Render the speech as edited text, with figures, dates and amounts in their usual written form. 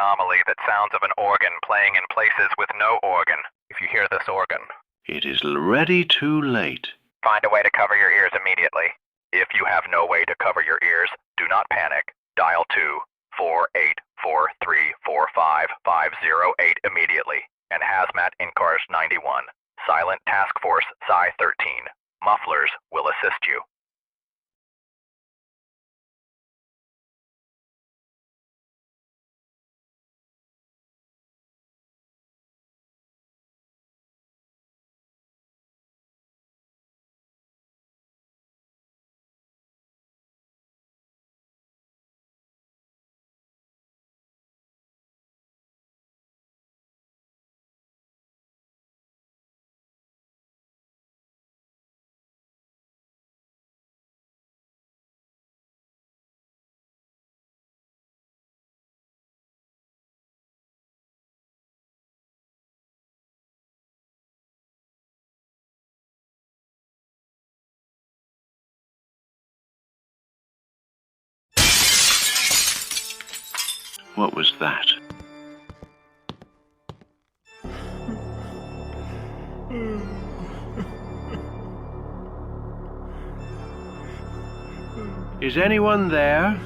anomaly that sounds of an organ playing in places with no organ. If you hear this organ, it is already too late. Find a way to cover your ears immediately. If you have no way to cover your ears, do not panic. Dial 24843455508 immediately, and Hazmat in Cars 91. Silent Task Force Psi 13. Mufflers will assist you. What was that? Is anyone there?